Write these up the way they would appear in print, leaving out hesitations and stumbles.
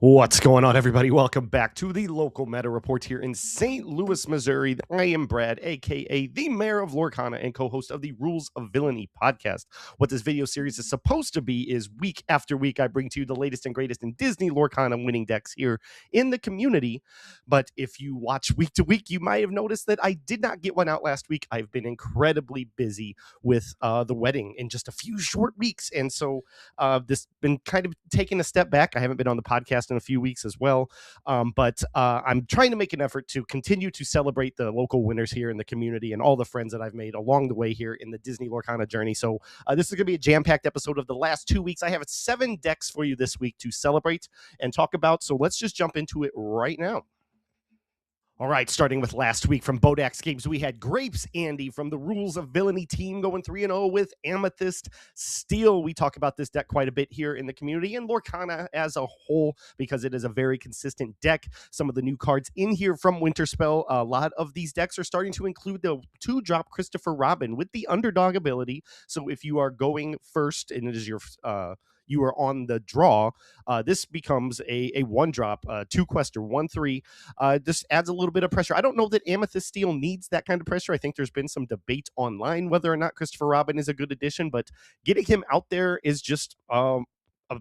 What's going on, everybody? Welcome back to the local meta report here in St. Louis, Missouri. I am Brad, aka the mayor of Lorcana and co-host of the Rules of Villainy podcast. What this video series is supposed to be is week after week, I bring to you the latest and greatest in Disney Lorcana winning decks here in the community. But if you watch week to week, you might have noticed that I did not get one out last week. I've been incredibly busy with the wedding in just a few short weeks, and so this been kind of taking a step back. I haven't been on the podcast in a few weeks as well, but I'm trying to make an effort to continue to celebrate the local winners here in the community and all the friends that I've made along the way here in the Disney Lorcana journey. So this is going to be a jam-packed episode of the last 2 weeks. I have 7 decks for you this week to celebrate and talk about, so let's just jump into it right now. All right, starting with last week from Bodach's games, we had Grapes Andy from the Rules of Villainy team going 3-0 with Amethyst Steel. We talk about this deck quite a bit here in the community and Lorcana as a whole because it is a very consistent deck. Some of the new cards in here from Winterspell, a lot of these decks are starting to include the 2-drop Christopher Robin with the underdog ability. So if you are going first and it is your you are on the draw, this becomes a 1-drop, 2-quester, 1/3. This adds a little bit of pressure. I don't know that Amethyst Steel needs that kind of pressure. I think there's been some debate online whether or not Christopher Robin is a good addition, but getting him out there is just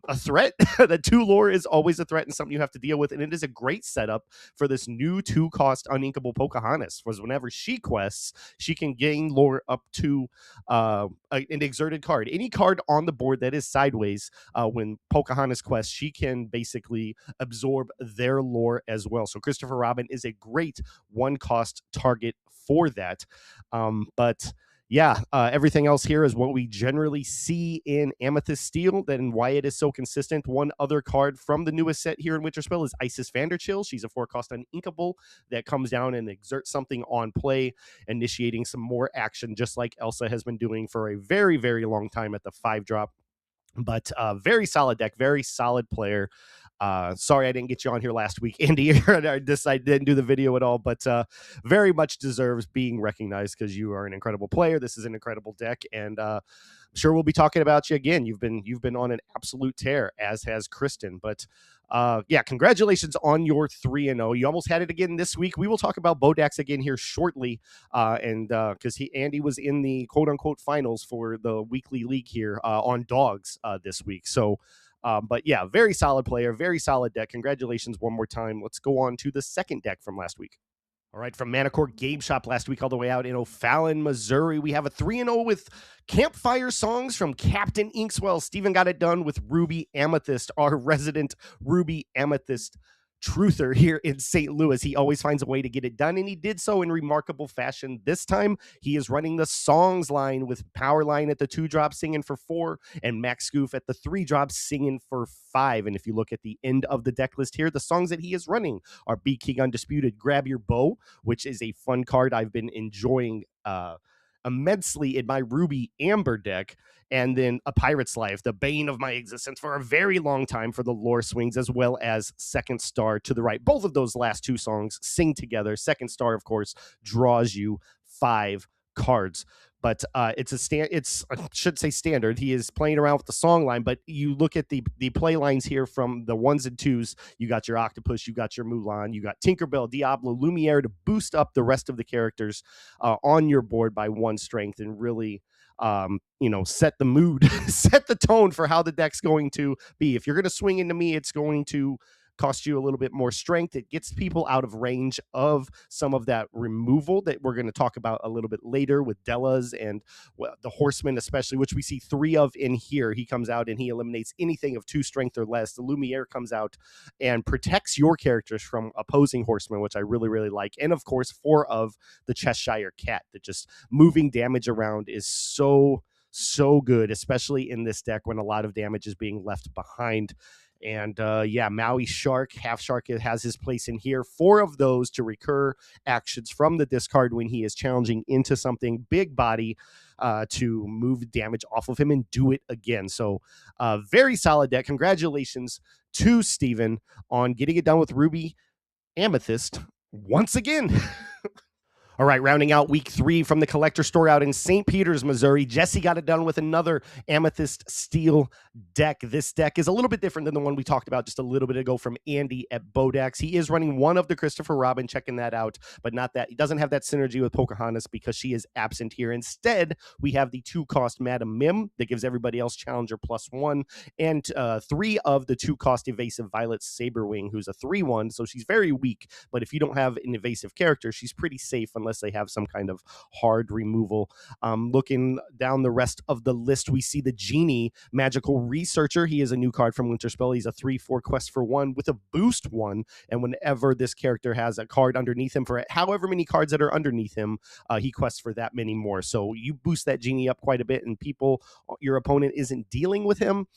a threat. The 2 lore is always a threat and something you have to deal with, and it is a great setup for this new 2-cost uninkable Pocahontas. Was whenever she quests, she can gain lore up to an exerted card. Any card on the board that is sideways when Pocahontas quests, she can basically absorb their lore as well. So Christopher Robin is a great 1-cost target for that. But yeah, everything else here is what we generally see in Amethyst Steel, then why it is so consistent. One other card from the newest set here in Winterspell is Isis Vanderchill. She's a 4-cost uninkable that comes down and exerts something on play, initiating some more action, just like Elsa has been doing for a very, very long time at the 5-drop. But very solid deck, very solid player. Sorry I didn't get you on here last week, Andy. I didn't do the video at all, but very much deserves being recognized because you are an incredible player. This is an incredible deck, and I'm sure we'll be talking about you again. You've been on an absolute tear, as has Kristen. But yeah, congratulations on your 3-0. You almost had it again this week. We will talk about Bodach again here shortly, and because Andy was in the quote unquote finals for the weekly league here on dogs this week. So. But yeah, very solid player, very solid deck. Congratulations one more time. Let's go on to the second deck from last week. All right, from Manticore Game Shop last week all the way out in O'Fallon, Missouri, we have a 3-0 with Campfire Songs from Captain Inkswell. Steven got it done with Ruby Amethyst, our resident Ruby Amethyst truther here in St. Louis. He always finds a way to get it done, and he did so in remarkable fashion. This time, he is running the songs line with Powerline at the 2-drop singing for 4, and Max Goof at the 3-drop singing for 5. And if you look at the end of the deck list here, the songs that he is running are Be King Undisputed, Grab Your Bow, which is a fun card I've been enjoying immensely in my Ruby Amber deck, and then A Pirate's Life, the bane of my existence for a very long time for the lore swings, as well as Second Star to the Right. Both of those last 2 songs sing together. Second Star, of course, draws you 5 cards. But it's I should say standard. He is playing around with the song line, but you look at the play lines here from the 1s and 2s. You got your Octopus, you got your Mulan, you got Tinkerbell, Diablo, Lumiere to boost up the rest of the characters on your board by 1 strength and really set the mood, set the tone for how the deck's going to be. If you're going to swing into me, it's going to cost you a little bit more strength. It gets people out of range of some of that removal that we're going to talk about a little bit later with Della's and the Horseman, especially, which we see 3 of in here. He comes out and he eliminates anything of 2 strength or less. The Lumiere comes out and protects your characters from opposing Horsemen, which I really, really like. And of course, 4 of the Cheshire Cat, that just moving damage around is so good, especially in this deck when a lot of damage is being left behind. And yeah, Maui Shark, Half Shark has his place in here. 4 of those to recur actions from the discard when he is challenging into something big body to move damage off of him and do it again. So very solid deck. Congratulations to Steven on getting it done with Ruby Amethyst once again. All right, rounding out week 3 from the collector store out in St. Peters, Missouri. Jesse got it done with another Amethyst Steel deck. This deck is a little bit different than the one we talked about just a little bit ago from Andy at Bodach. He is running one of the Christopher Robin, checking that out, but not that. He doesn't have that synergy with Pocahontas because she is absent here. Instead, we have the 2-cost Madam Mim that gives everybody else Challenger +1, and 3 of the 2-cost Evasive Violet Saberwing, who's a 3/1, so she's very weak, but if you don't have an evasive character, she's pretty safe unless they have some kind of hard removal. Looking down the rest of the list, we see the Genie, Magical Researcher. He is a new card from Winterspell. He's a 3/4 quest for 1 with a boost 1, and whenever this character has a card underneath him, for however many cards that are underneath him, he quests for that many more. So you boost that Genie up quite a bit, and your opponent isn't dealing with him.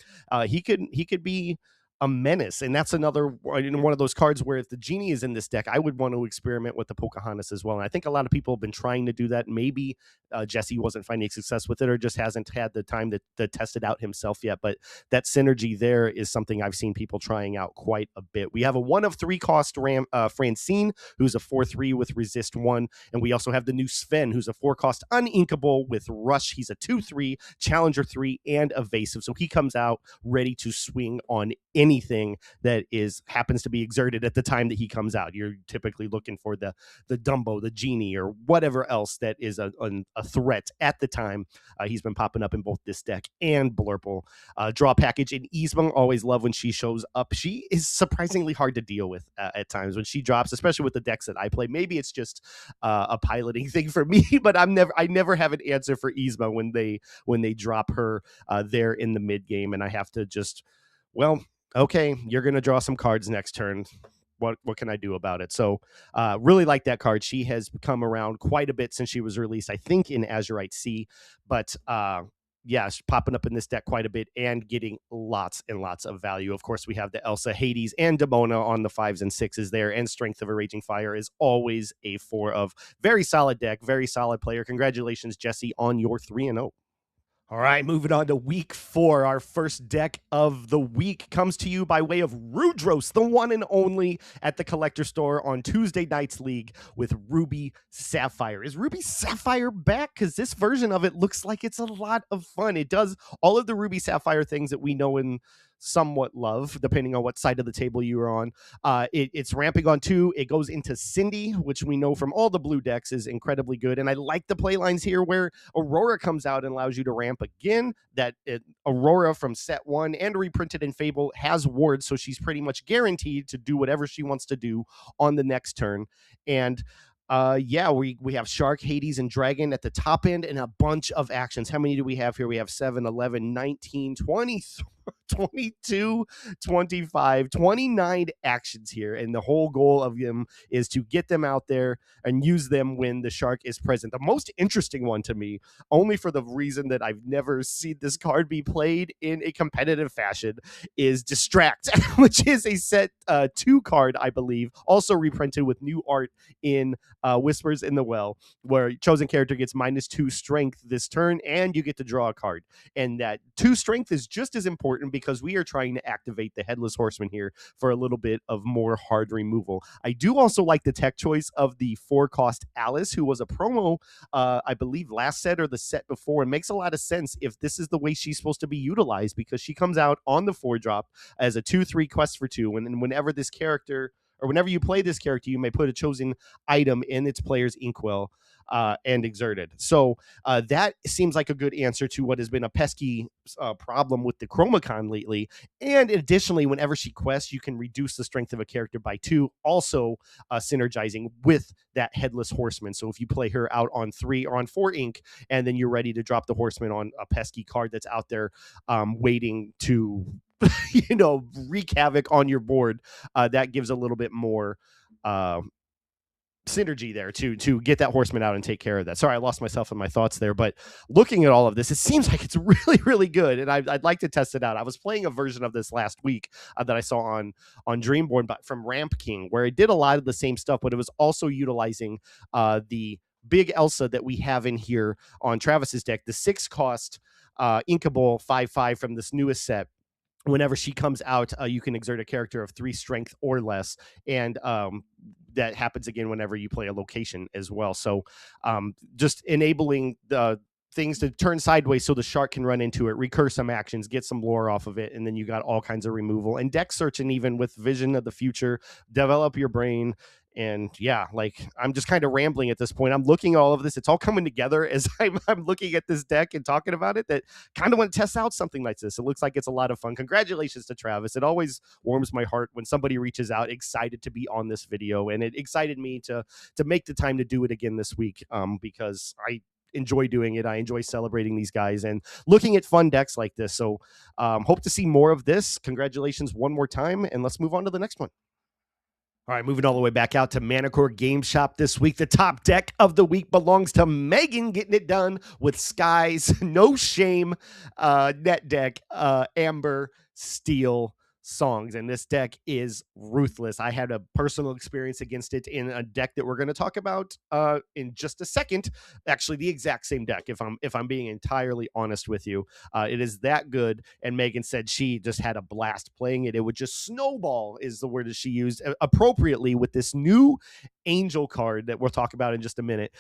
He could be a menace, and that's another one of those cards where if the Genie is in this deck, I would want to experiment with the Pocahontas as well. And I think a lot of people have been trying to do that. Maybe Jesse wasn't finding success with it, or just hasn't had the time to test it out himself yet. But that synergy there is something I've seen people trying out quite a bit. We have a 1 of 3 cost Francine, who's a 4/3 with resist 1, and we also have the new Sven, who's a 4 cost uninkable with rush. He's a 2/3 challenger 3 and evasive, so he comes out ready to swing on anything that happens to be exerted at the time that he comes out. You're typically looking for the Dumbo, the Genie, or whatever else that is a threat at the time. He's been popping up in both this deck and Blurple. Draw package in Yzma. Always love when she shows up. She is surprisingly hard to deal with at times when she drops, especially with the decks that I play. Maybe it's just a piloting thing for me, but I never have an answer for Yzma when they drop her there in the mid game, and I have to just, well, okay, you're going to draw some cards next turn. What can I do about it? So really like that card. She has come around quite a bit since she was released, I think, in Azurite Sea. But yeah, she's popping up in this deck quite a bit and getting lots and lots of value. Of course, we have the Elsa, Hades, and Demona on the 5s and 6s there. And Strength of a Raging Fire is always a 4 of. Very solid deck, very solid player. Congratulations, Jesse, on your 3-0. All right, moving on to week 4. Our first deck of the week comes to you by way of Rudros, the one and only at the collector store on Tuesday Night's League with Ruby Sapphire. Is Ruby Sapphire back? Because this version of it looks like it's a lot of fun. It does all of the Ruby Sapphire things that we know and somewhat love, depending on what side of the table you are on. It's ramping on 2. It goes into Cindy, which we know from all the blue decks is incredibly good. And I like the play lines here where Aurora comes out and allows you to ramp again. Aurora from set 1 and reprinted in Fable has wards, so she's pretty much guaranteed to do whatever she wants to do on the next turn. And yeah, we have Shark, Hades, and Dragon at the top end, and a bunch of actions. How many do we have here? We have 7, 11, 19, 20, 22, 25, 29 actions here, and the whole goal of them is to get them out there and use them when the Shark is present. The most interesting one to me, only for the reason that I've never seen this card be played in a competitive fashion, is Distract, which is a set 2 card, I believe, also reprinted with new art in Whispers in the Well, where chosen character gets -2 strength this turn, and you get to draw a card. And that 2 strength is just as important because we are trying to activate the Headless Horseman here for a little bit of more hard removal. I do also like the tech choice of the 4-cost Alice, who was a promo, I believe, last set or the set before. It makes a lot of sense if this is the way she's supposed to be utilized, because she comes out on the 4-drop as a 2/3 quest for 2, and whenever this character, or whenever you play this character, you may put a chosen item in its player's inkwell and exerted. So that seems like a good answer to what has been a pesky problem with the Chromacon lately. And additionally, whenever she quests, you can reduce the strength of a character by 2, also synergizing with that Headless Horseman. So if you play her out on 3 or on 4 ink, and then you're ready to drop the Horseman on a pesky card that's out there waiting to wreak havoc on your board, that gives a little bit more synergy there to get that Horseman out and take care of that. Sorry, I lost myself in my thoughts there, but looking at all of this, it seems like it's really, really good, and I'd like to test it out. I was playing a version of this last week that I saw on Dreamborn from Ramp King, where it did a lot of the same stuff, but it was also utilizing the big Elsa that we have in here on Travis's deck, the 6-cost inkable 5/5 from this newest set. Whenever she comes out, you can exert a character of 3 strength or less, and that happens again whenever you play a location as well. So just enabling the things to turn sideways so the shark can run into it, recur some actions, get some lore off of it, and then you got all kinds of removal and deck searching, even with vision of the future, develop your brain. And yeah, like I'm just kind of rambling at this point. I'm looking at all of this. It's all coming together as I'm looking at this deck and talking about it, that kind of want to test out something like this. It looks like it's a lot of fun. Congratulations to Travis. It always warms my heart when somebody reaches out excited to be on this video. And it excited me to make the time to do it again this week, because I enjoy doing it. I enjoy celebrating these guys and looking at fun decks like this. So hope to see more of this. Congratulations one more time, and let's move on to the next one. All right, moving all the way back out to Manticore Game Shop this week. The top deck of the week belongs to Megan, getting it done with Sky's No Shame net deck, Amber Steel Songs. And this deck is ruthless. I had a personal experience against it in a deck that we're going to talk about in just a second. Actually, the exact same deck, if I'm being entirely honest with you. It is that good. And Megan said she just had a blast playing it. It would just snowball, is the word that she used, appropriately, with this new Angel card that we'll talk about in just a minute,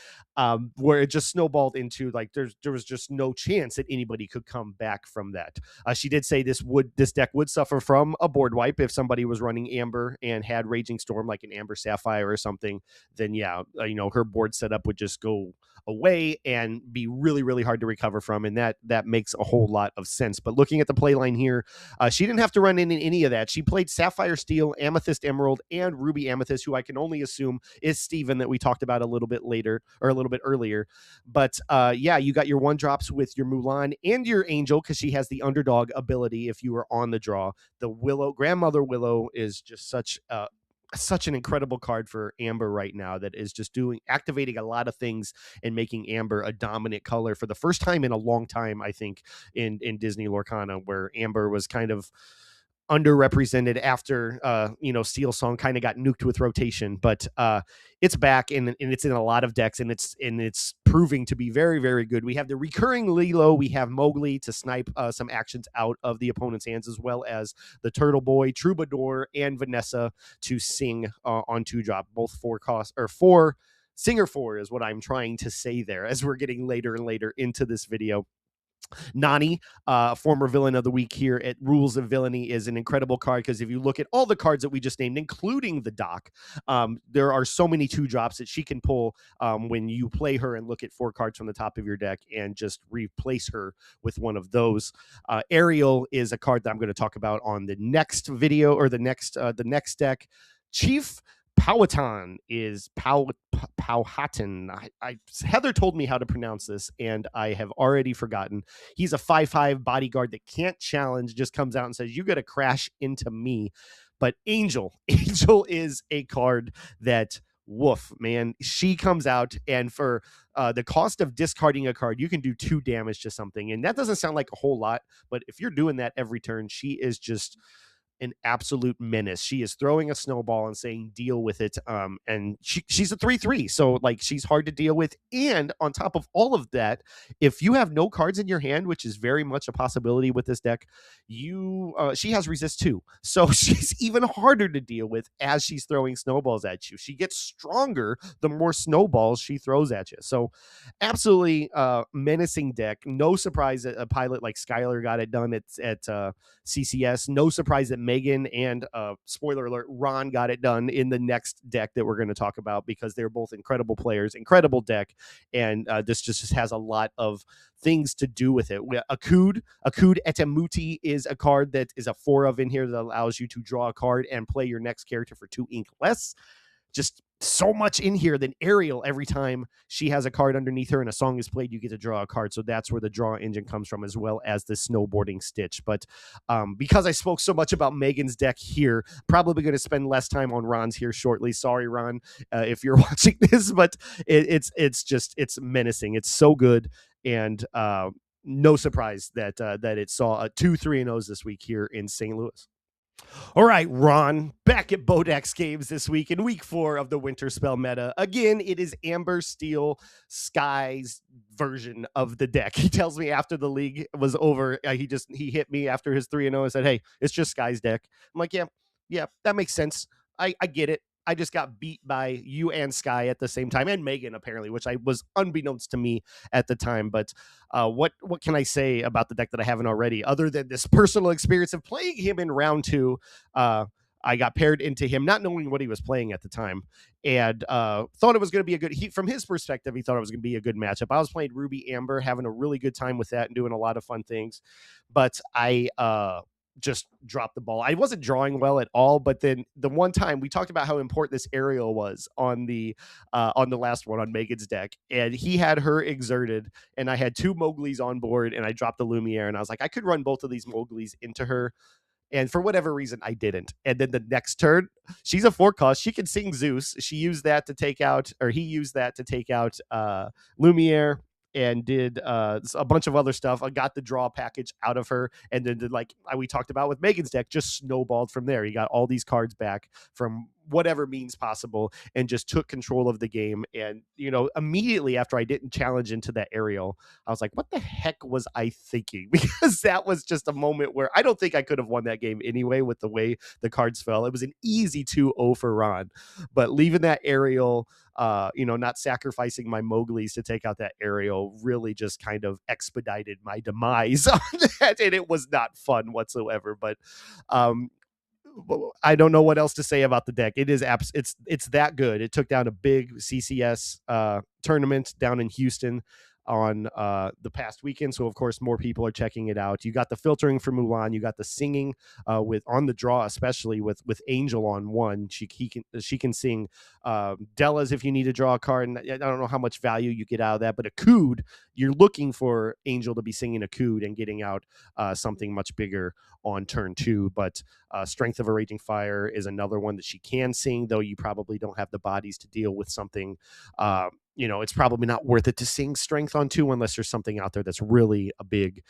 where it just snowballed into, like, there was just no chance that anybody could come back from that. She did say this deck would suffer from a board wipe if somebody was running Amber and had Raging Storm, like an Amber Sapphire or something. Then yeah, her board setup would just go away and be really, really hard to recover from, and that makes a whole lot of sense. But looking at the play line here, she didn't have to run in any of that. She played Sapphire Steel, Amethyst Emerald, and Ruby Amethyst, who I can only assume is Steven, that we talked about a little bit later, or a little bit earlier. But yeah, you got your 1-drops with your Mulan and your Angel, because she has the underdog ability if you were on the draw. The Willow, Grandmother Willow, is just such an incredible card for Amber right now, that is just activating a lot of things and making Amber a dominant color for the first time in a long time, I think, in Disney Lorcana, where Amber was kind of underrepresented after Steel Song kind of got nuked with rotation. But it's back, and it's in a lot of decks, and it's proving to be very, very good. We have the recurring Lilo, we have Mowgli to snipe some actions out of the opponent's hands, as well as the Turtle Boy, Troubadour, and Vanessa to sing on 2-drop, both 4 cost, or 4 Singer 4 is what I'm trying to say there, as we're getting later and later into this video. Nani, former villain of the week here at Rules of Villainy, is an incredible card, because if you look at all the cards that we just named, including the doc, there are so many 2-drops that she can pull when you play her and look at 4 cards from the top of your deck and just replace her with one of those. Ariel is a card that I'm going to talk about on the next video, or the next deck. Chief Powhatan is Powhatan. Heather told me how to pronounce this, and I have already forgotten. He's a 5/5 bodyguard that can't challenge, just comes out and says, "You got to crash into me." But Angel is a card that, woof, man. She comes out, and for the cost of discarding a card, you can do 2 damage to something. And that doesn't sound like a whole lot, but if you're doing that every turn, she is just an absolute menace. She is throwing a snowball and saying, deal with it. And she's a 3/3. So, like, she's hard to deal with. And on top of all of that, if you have no cards in your hand, which is very much a possibility with this deck, she has resist too. So she's even harder to deal with as she's throwing snowballs at you. She gets stronger the more snowballs she throws at you. So absolutely menacing deck. No surprise that a pilot like Skylar got it done at CCS. No surprise that Megan and, spoiler alert, Ron got it done in the next deck that we're going to talk about, because they're both incredible players, incredible deck, and this just has a lot of things to do with it. Akud Etamuti is a card that is a 4 of in here that allows you to draw a card and play your next character for 2 ink less. Just so much in here. Than Ariel, every time she has a card underneath her and a song is played, you get to draw a card. So that's where the draw engine comes from, as well as the snowboarding stitch. But because I spoke so much about Megan's deck here, probably going to spend less time on Ron's here shortly. Sorry, Ron, if you're watching this, but it's menacing. It's so good. And no surprise that it saw a 2 3-0s this week here in St. Louis. All right, Ron, back at Bodach's games this week in week 4 of the Winter Spell meta. Again, it is Amber Steel Sky's version of the deck. He tells me after the league was over, he hit me after his 3-0 and said, "Hey, it's just Sky's deck." I'm like, yeah, that makes sense. I get it. I just got beat by you and Sky at the same time, and Megan apparently, which I was unbeknownst to me at the time. But what can I say about the deck that I haven't already, other than this personal experience of playing him in round two? I got paired into him, not knowing what he was playing at the time, and thought it was going to be a good. From his perspective, he thought it was going to be a good matchup. I was playing Ruby Amber, having a really good time with that and doing a lot of fun things, but I just dropped the ball. I wasn't drawing well at all, but then the one time we talked about how important this aerial was on the last one on Megan's deck, and he had her exerted, and I had two Mowgli's on board, and I dropped the Lumiere, and I was like, I could run both of these Mowgli's into her. And for whatever reason, I didn't. And then the next turn, she's a 4-cost. She can sing Zeus. She used that to take out, or he used that to take out Lumiere, and did a bunch of other stuff. I got the draw package out of her, and then like we talked about with Megan's deck, just snowballed from there. He got all these cards back from whatever means possible and just took control of the game. And immediately after I didn't challenge into that aerial, I was like, what the heck was I thinking? Because that was just a moment where I don't think I could have won that game anyway with the way the cards fell. It was an easy 2-0 for Ron, but leaving that aerial, not sacrificing my Mowgli's to take out that aerial really just kind of expedited my demise on that, and it was not fun whatsoever. But I don't know what else to say about the deck. It is it's that good. It took down a big CCS tournament down in Houston on the past weekend, so of course more people are checking it out. You got the filtering for Mulan, you got the singing with on the draw, especially with Angel on one. She can sing Della's if you need to draw a card, and I don't know how much value you get out of that, but a Cood, you're looking for Angel to be singing a Cood and getting out something much bigger on turn 2. But Strength of a Raging Fire is another one that she can sing, though you probably don't have the bodies to deal with something. It's probably not worth it to sing Strength on 2 unless there's something out there that's really a big,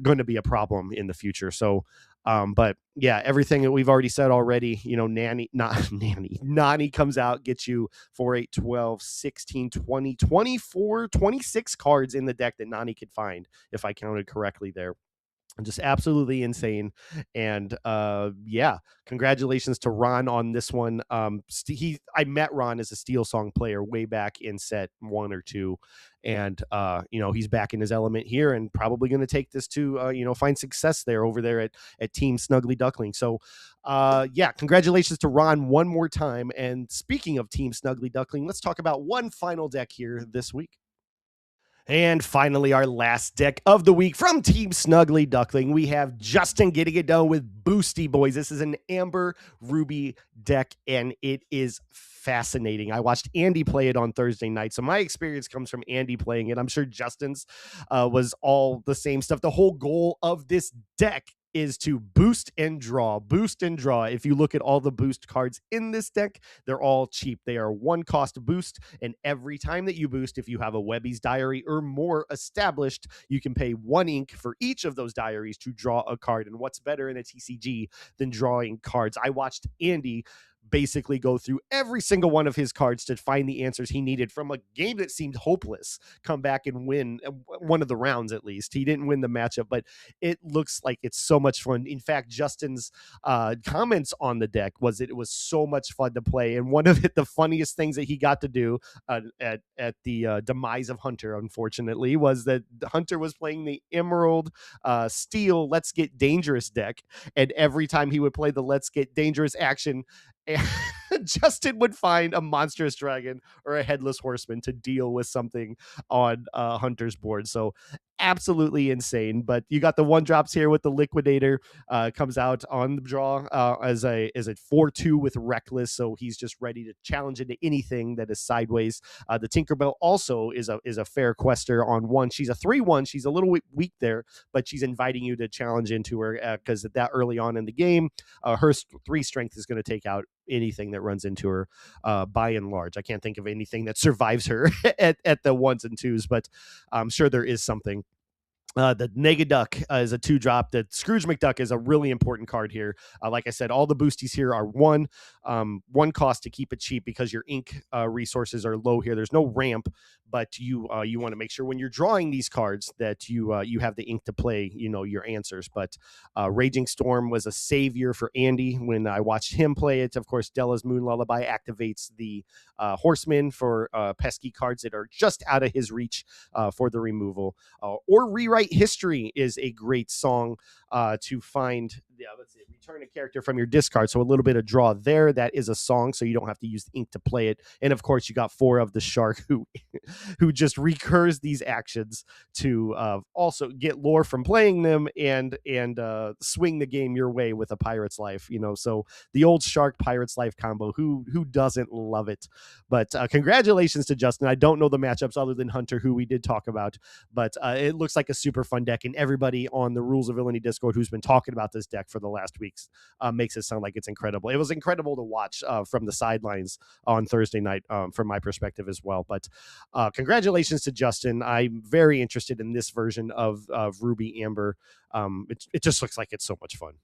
going to be a problem in the future. So, but yeah, everything that we've already said already, Nani comes out, gets you 4, 8, 12, 16, 20, 24, 26 cards in the deck that Nani could find, if I counted correctly there. Just absolutely insane. And congratulations to Ron on this one. I met Ron as a Steel Song player way back in set 1 or 2, and he's back in his element here and probably going to take this to find success over there at Team Snuggly Duckling. So congratulations to Ron one more time. And speaking of Team Snuggly Duckling, let's talk about one final deck here this week. And finally, our last deck of the week from Team Snuggly Duckling. We have Justin getting it done with Boosty Boys. This is an Amber Ruby deck, and it is fascinating. I watched Andy play it on Thursday night, so my experience comes from Andy playing it. I'm sure Justin's was all the same stuff. The whole goal of this deck is to boost and draw. If you look at all the boost cards in this deck, they're all cheap. They are 1-cost boost, and every time that you boost, if you have a Webby's Diary or more established, you can pay 1 ink for each of those diaries to draw a card. And what's better in a TCG than drawing cards? I watched Andy basically go through every single one of his cards to find the answers he needed from a game that seemed hopeless, come back and win one of the rounds. At least he didn't win the matchup, but it looks like it's so much fun. In fact, Justin's comments on the deck was that it was so much fun to play, and one of the funniest things that he got to do at the demise of Hunter, unfortunately, was that Hunter was playing the Emerald Steel Let's Get Dangerous deck, and every time he would play the Let's Get Dangerous action, Justin would find a monstrous dragon or a headless horseman to deal with something on Hunter's board. So absolutely insane. But you got the 1-drops here with the Liquidator, comes out on the draw as a 4/2 with Reckless, so he's just ready to challenge into anything that is sideways. The Tinkerbell also is a fair quester on 1. She's a 3/1. She's a little weak there, but she's inviting you to challenge into her because that early on in the game, her 3 strength is going to take out anything that runs into her by and large. I can't think of anything that survives her at the 1s and 2s, but I'm sure there is something. The Negaduck is a 2-drop. The Scrooge McDuck is a really important card here. Like I said, all the boosties here are 1 cost to keep it cheap because your ink resources are low here. There's no ramp, but you want to make sure when you're drawing these cards that you have the ink to play, your answers. But Raging Storm was a savior for Andy when I watched him play it. Of course, Della's Moon Lullaby activates the Horseman for pesky cards that are just out of his reach for the removal. Or Rewrite History is a great song to find. Yeah, let's see. Return a character from your discard. So a little bit of draw there. That is a song, so you don't have to use the ink to play it. And of course, you got Four of the Shark, who just recurs these actions to also get lore from playing them and swing the game your way with a Pirate's Life. So the old Shark Pirate's Life combo. Who doesn't love it? But congratulations to Justin. I don't know the matchups other than Hunter, who we did talk about, but it looks like a super fun deck, and everybody on the Rules of Villainy Discord who's been talking about this deck for the last weeks makes it sound like it's incredible. It was incredible to watch from the sidelines on Thursday night from my perspective as well. But congratulations to Justin. I'm very interested in this version of Ruby Amber. It just looks like it's so much fun.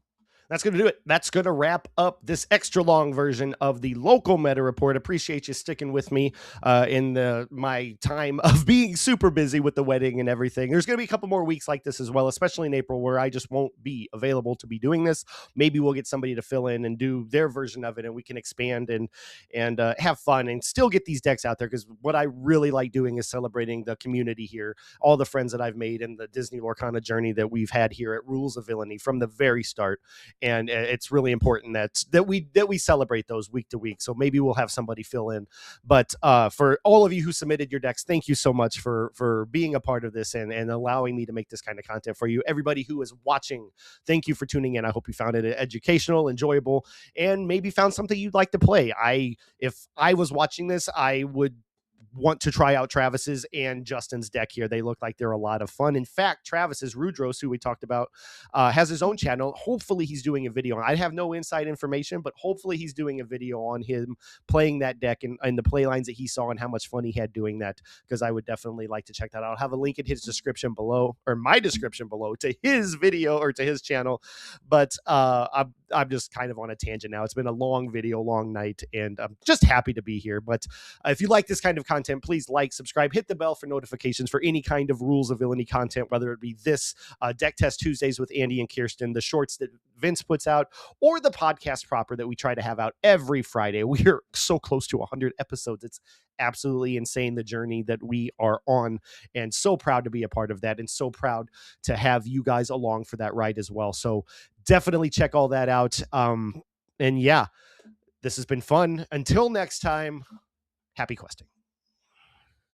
That's going to do it. That's going to wrap up this extra long version of the local meta report. Appreciate you sticking with me in my time of being super busy with the wedding and everything. There's going to be a couple more weeks like this as well, especially in April, where I just won't be available to be doing this. Maybe we'll get somebody to fill in and do their version of it, and we can expand and have fun and still get these decks out there, because what I really like doing is celebrating the community here, all the friends that I've made, and the Disney Lorcana journey that we've had here at Rules of Villainy from the very start. And it's really important that we celebrate those week to week. So maybe we'll have somebody fill in. But for all of you who submitted your decks, thank you so much for being a part of this and allowing me to make this kind of content for you. Everybody who is watching, thank you for tuning in. I hope you found it educational, enjoyable, and maybe found something you'd like to play. If I was watching this, I would want to try out Travis's and Justin's deck here. They look like they're a lot of fun. In fact, Travis's Rudros, who we talked about, has his own channel. Hopefully he's doing a video. I have no inside information, but hopefully he's doing a video on him playing that deck and the play lines that he saw and how much fun he had doing that, because I would definitely like to check that out. I'll have a link in his description below, or my description below, to his video or to his channel. But I'm just kind of on a tangent now. It's been a long video, long night, and I'm just happy to be here. But if you like this kind of content, please like, subscribe, hit the bell for notifications for any kind of Rules of Villainy content, whether it be this Deck Test Tuesdays with Andy and Kirsten, the shorts that Vince puts out, or the podcast proper that we try to have out every Friday. We are so close to 100 episodes. It's absolutely insane, the journey that we are on, and so proud to be a part of that, and so proud to have you guys along for that ride as well. So definitely check all that out. And yeah, this has been fun. Until next time, happy questing.